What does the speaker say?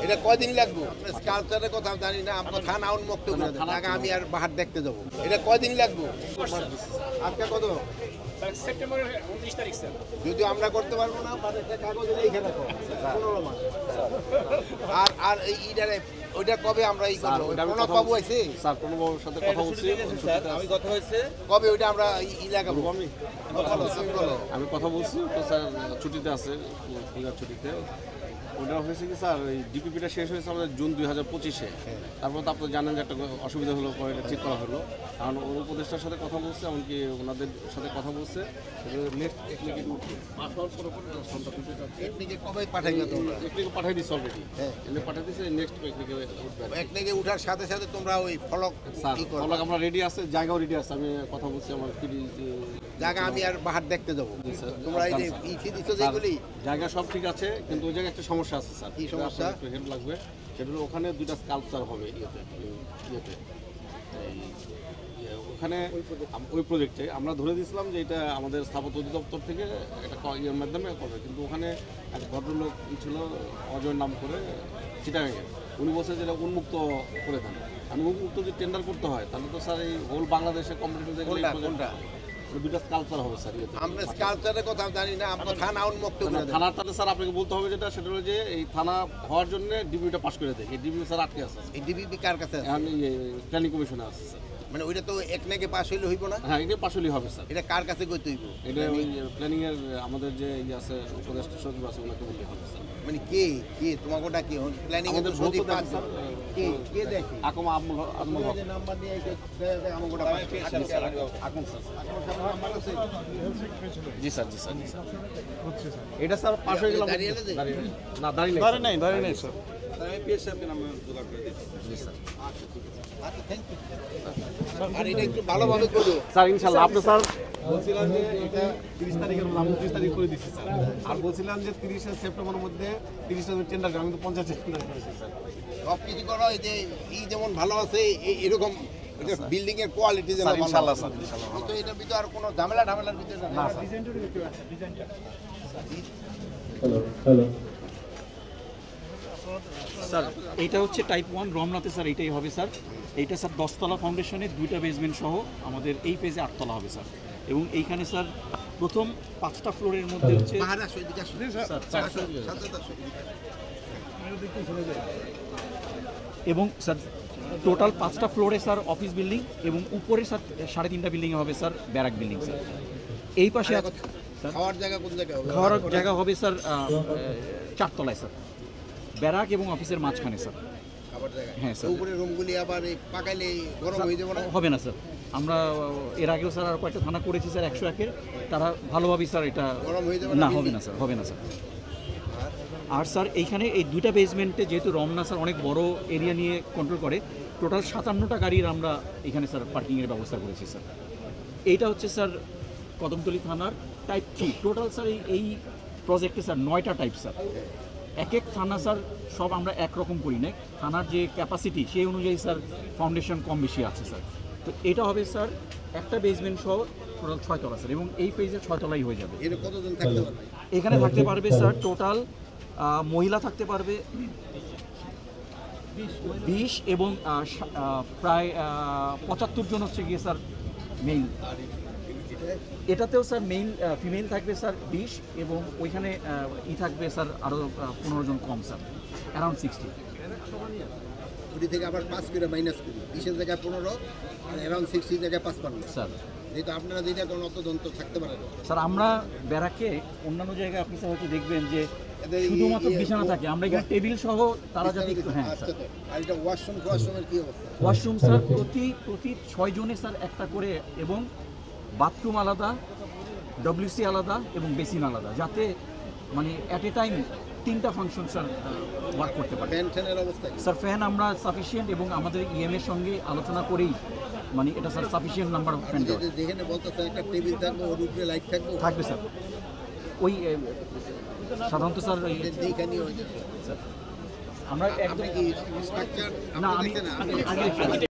এটা কয়দিন লাগবে? কালচারের কথা জানি না, আমরা থানা উন্মুক্ত করে দেন, আগে আমি আর বাহার দেখতে যাবো। এটা কয়দিন লাগবে? আজকে কত? সেপ্টেম্বরের 29 তারিখ স্যার। যদি আমরা করতে পারবো না, একটা কাগজ এইখানে রাখো, 15 মাস। আর আর এই ইডারে ওইটা কবে আমরা এই করবো? প্রণব বাবু আছে স্যার, প্রণব বাবুর সাথে কথা বলছি স্যার, আমি কথা হয়েছে কবে ওইটা আমরা ই লাগাবো? আমি কথা বলছি তো স্যার, ছুটিতে আছে, পূজার ছুটিতে। ওটা হয়েছে কি স্যার, ওই ডিপিপিটা শেষ হয়েছে আমাদের জুন 2025-এ। তারপর তো আপনি জানেন যে একটা অসুবিধা হলো, পরে এটা ঠিক করা হলো। কারণ ওর উপদেষ্টার সাথে কথা বলছে, এমনকি ওনাদের সাথে কথা বলছে। নেক্সট টেকনিকে উঠবে, পাস হওয়ার টেকনিকে কবে পাঠাইবে তোমরা? টেকনিকে পাঠিয়ে দিচ্ছে অলরেডি, এমনি পাঠিয়ে দিচ্ছে। নেক্সট টেকনিকে উঠবে। টেকনিকে উঠার সাথে সাথে তোমরা ওই ফলক স্যার, কি করো? ফলক আমরা রেডি আছে, জায়গাও রেডি আছে। আমি কথা বলছি আমার জায়গা আমি আর বাহার দেখতে যাবো। তোমরা এই যে ইথি দিছো যেগুলি, জায়গা সব ঠিক আছে, কিন্তু ওই জায়গায় একটা সমস্যা আছে স্যার। কি সমস্যা? হেল্প লাগবে। সেটা হলো ওখানে দুইটা স্কাল্পচার হবে ওখানে ওই প্রজেক্টে আমরা ধরে দিয়েছিলাম যে এটা আমাদের স্থাপত্য অধিদপ্তর থেকে একটা ইয়ের মাধ্যমে করবে, কিন্তু ওখানে এক ভদ্রলোক ছিল অজয় নাম করে, চিটাগাঙে। উনি বলছে যে এটা উন্মুক্ত করে দেন। আমি উন্মুক্ত যদি টেন্ডার করতে হয় তাহলে তো স্যার এই হোল বাংলাদেশে কম্পিটিটিভ কোনটা দুইটা স্কাল্পচার হবে স্যার। আমরা কালচারের কথা জানি না, আমরা থানা উন্মুক্ত করে দেন। থানার তাহলে স্যার আপনাকে বলতে হবে যেটা, সেটা হলো যে এই থানা হওয়ার জন্য ডিবিটা পাস করে দেয়। এই ডিবি স্যার আটকে আছে। এই ডিবিপি কার কাছে আছে? আমি প্ল্যানিং কমিশনে আছে স্যার। মানে ওইটা তো এক নাকি পাস হইলে হইব না? হ্যাঁ, এটা পাস হলেই হবে স্যার। এটা কার কাছে কইতে হইব? এটা ওই প্ল্যানিং এর আমাদের যে ইয়ে আছে, উপদেষ্টা সচিব আছে, ওনাকে বলতে হবে স্যার। মানে কে কে তোমাকে ওটা কি প্ল্যানিং এর আমাদের সচিব ভৌত আছে? কে কে দেখে? আকম আমল হক। যে নাম্বার দিয়ে আমাকে ওটা পাস আকম স্যার। নাম্বার আছে? জি স্যার, জি স্যার, জি স্যার। এটা স্যার পাস হয়ে গেল। দাঁড়িয়ে আছে? না, দাঁড়িয়ে নাই স্যার। আমি পিএস সাহেবকে নাম্বার যোগাযোগ করে দিচ্ছি। জি স্যার। আচ্ছা, থ্যাংক ইউ। আর এটা একটু ভালোভাবে করো স্যার, ইনশাআল্লাহ। আপনি স্যার বলছিলাম যে এটা 30 তারিখের মধ্যে, আমি 30 তারিখ করে দিচ্ছি স্যার। আর বলছিলাম যে 30 সেপ্টেম্বরের মধ্যে 30টা টেন্ডার, আমি তো 50 টেন্ডার করেছি স্যার। সব কিছু করো, এই যে এই যেমন ভালো আছে এরকম বিল্ডিং এর কোয়ালিটি যেন ভালো। ইনশাআল্লাহ স্যার, ইনশাআল্লাহ। তো এটার ভিতরে আর কোনো ঝামেলার ভিতরে না। না স্যার। হ্যালো স্যার এইটা হচ্ছে টাইপ 1 রমনাতে স্যার, এইটাই হবে স্যার। এইটা স্যার 10 তলা ফাউন্ডেশনে 2টা বেসমেন্ট সহ আমাদের এই পেজে 8 তলা হবে স্যার। এবং এইখানে স্যার প্রথম 5টা ফ্লোরের মধ্যে হচ্ছে পাহাড় আসো, এদিকে আসো। এবং স্যার টোটাল 5টা ফ্লোরে স্যার অফিস বিল্ডিং, এবং উপরে স্যার 3.5টা বিল্ডিং হবে স্যার ব্যারাক বিল্ডিং স্যার। এই পাশে খাওয়ার জায়গা কোন জায়গায় হবে? খাওয়ার জায়গা হবে স্যার 4 তলায় স্যার, ব্যারাক এবং অফিসের মাঝখানে স্যার। খাবার জায়গা, হ্যাঁ স্যার। উপরে রুমগুলি আবার এই পাকাইলে গরম হয়ে যাবে না? হবে না স্যার। আমরা এর আগেও স্যার আর কয়েকটা থানা করেছি স্যার 101-এর, তারা ভালোভাবেই স্যার এটা গরম হয়ে যাবে না, হবে না স্যার, হবে না স্যার। আর স্যার এইখানে এই 2টা বেসমেন্টে যেহেতু রমনা স্যার অনেক বড় এরিয়া নিয়ে কন্ট্রোল করে, টোটাল 57টা গাড়ির আমরা এখানে স্যার পার্কিংয়ের ব্যবস্থা করেছি স্যার। এইটা হচ্ছে স্যার কদমতলী থানার টাইপ 3। টোটাল স্যার এই প্রজেক্টে স্যার 9টা টাইপ স্যার। এক থানা স্যার সব আমরা একরকম করি না, থানার যে ক্যাপাসিটি সেই অনুযায়ী স্যার ফাউন্ডেশন কম বেশি আছে স্যার। তো এটা হবে স্যার একটা বেসমেন্ট সহ টোটাল 6 তলা স্যার, এবং এই পেজে 6 তলাই হয়ে যাবে। এর কতজন থাকতে পারবে? এখানে থাকতে পারবে স্যার টোটাল মহিলা থাকতে পারবে 20, এবং প্রায় 75 জন হচ্ছে গিয়ে স্যার মেইল। এটাতেও স্যার মেইল ফিমেল থাকবে স্যার 20, এবং ওইখানে থাকবে স্যার আরও 15 জন কম স্যার, অ্যারাউন্ড 60। ওটি থেকে আবার 5 করে মাইনাস করি, 20-এর জায়গায় 15 আর অ্যারাউন্ড 60 জায়গায় 55 স্যার। যেহেতু আপনারা যেটা কোনো অতদন্ত থাকতে পারে না স্যার, আমরা ব্যারাকে অন্যান্য জায়গায় আপনি স্যার হয়তো দেখবেন যে শুধুমাত্র বিছানা থাকে, আমরা এখানে টেবিল সহ তারা যাতে। হ্যাঁ আচ্ছা, স্যার। তো আর এটা ওয়াশরুমের কি অবস্থা? ওয়াশরুম স্যার প্রতি 6 জনে স্যার একটা করে, এবং বাথরুম আলাদা, ডব্লিউসি আলাদা এবং বেসিন আলাদা, যাতে মানে অ্যাট এ টাইম 3টা ফাংশন স্যার ওয়ার্ক করতে পারে। ফ্যানের অবস্থা কি? স্যার ফ্যান আমরা সাফিসিয়েন্ট, এবং আমাদের ইএমের সঙ্গে আলোচনা করেই মানে এটা sir sufficient number of fan যেখানে বলতেছে একটা টেবিল থাকবে, ওর উপরে লাইট থাকবে স্যার। ওই সাধারণত স্যার এইখানে হয়ে যাবে। স্যার আমরা একদম কি স্ট্রাকচার না, আমি আগে